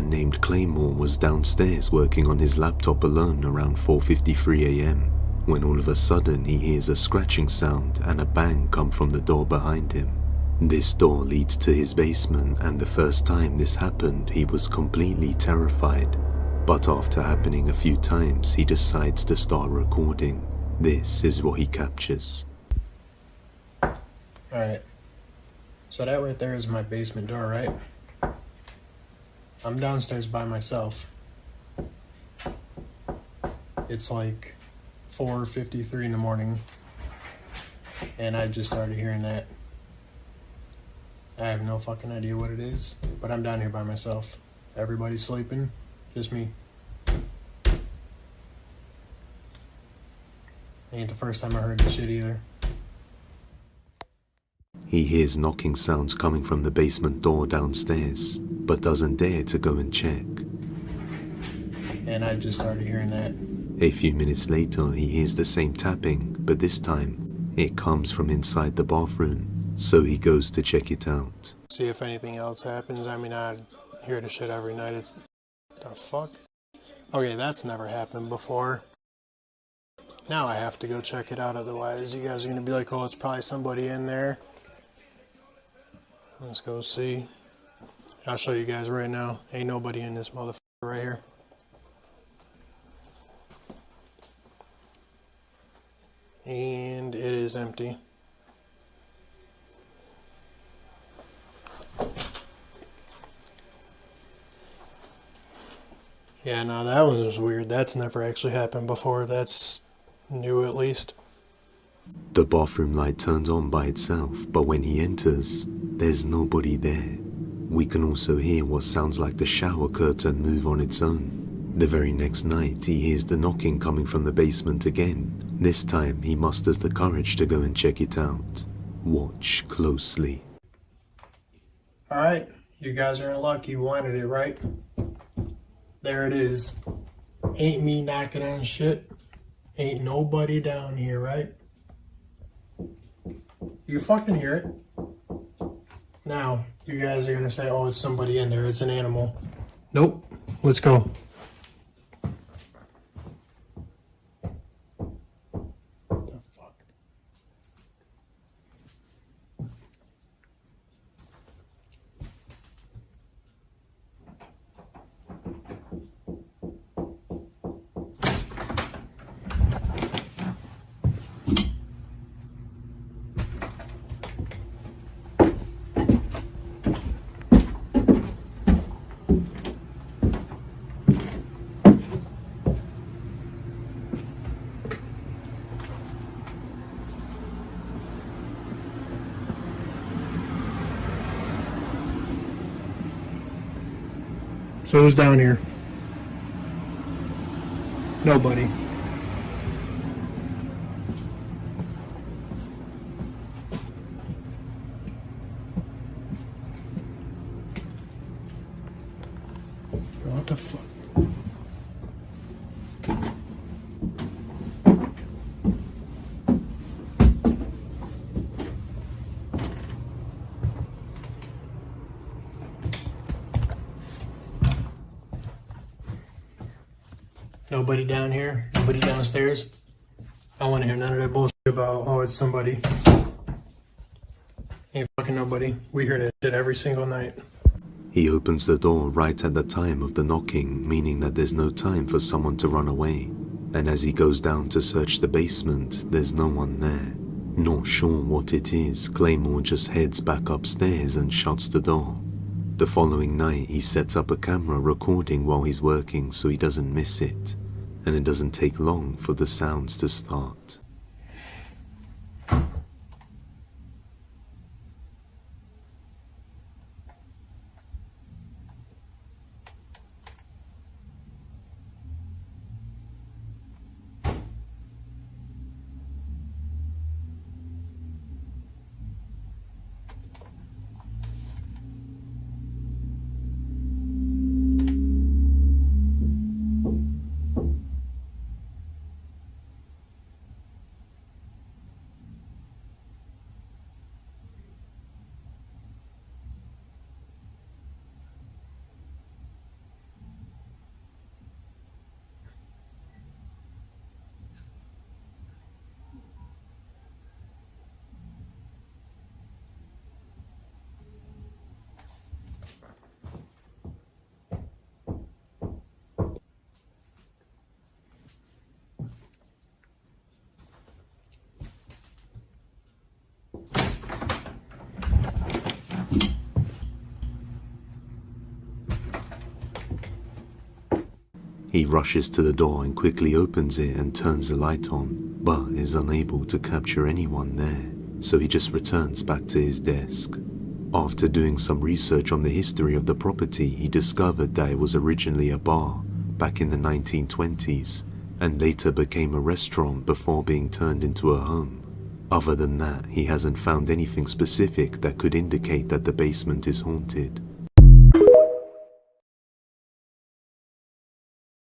man named Claymore was downstairs working on his laptop alone around 4:53 a.m. when all of a sudden he hears a scratching sound and a bang come from the door behind him. This door leads to his basement, and the first time this happened he was completely terrified. But after happening a few times he decides to start recording. This is what he captures. Alright, so that right there is my basement door, right? I'm downstairs by myself. It's like 4:53 in the morning, and I just started hearing that. I have no fucking idea what it is, but I'm down here by myself. Everybody's sleeping, just me. Ain't the first time I heard this shit either. He hears knocking sounds coming from the basement door downstairs, but doesn't dare to go and check. And I just started hearing that. A few minutes later, he hears the same tapping, but this time, it comes from inside the bathroom, so he goes to check it out. See if anything else happens. I mean, I hear the shit every night. It's... the fuck? Okay, that's never happened before. Now I have to go check it out, otherwise you guys are gonna be like, oh, it's probably somebody in there. Let's go see. I'll show you guys right now. Ain't nobody in this motherfucker right here. And it is empty. Yeah, no, that one was weird. That's never actually happened before. That's new, at least. The bathroom light turns on by itself, but when he enters, there's nobody there. We can also hear what sounds like the shower curtain move on its own. The very next night, he hears the knocking coming from the basement again. This time, he musters the courage to go and check it out. Watch closely. Alright, you guys are in luck. You wanted it, right? There it is. Ain't me knocking on shit. Ain't nobody down here, right? You fucking hear it. Now, you guys are gonna say, oh, it's somebody in there. It's an animal. Nope. Let's go. The fuck? So who's down here? Nobody. What the fuck? Nobody down here? Nobody downstairs? I don't want to hear none of that bullshit about, oh, it's somebody. Ain't fucking nobody. We hear that shit every single night. He opens the door right at the time of the knocking, meaning that there's no time for someone to run away. And as he goes down to search the basement, there's no one there. Not sure what it is, Claymore just heads back upstairs and shuts the door. The following night, he sets up a camera recording while he's working so he doesn't miss it. And it doesn't take long for the sounds to start. He rushes to the door and quickly opens it and turns the light on, but is unable to capture anyone there, so he just returns back to his desk. After doing some research on the history of the property, he discovered that it was originally a bar back in the 1920s and later became a restaurant before being turned into a home. Other than that, he hasn't found anything specific that could indicate that the basement is haunted.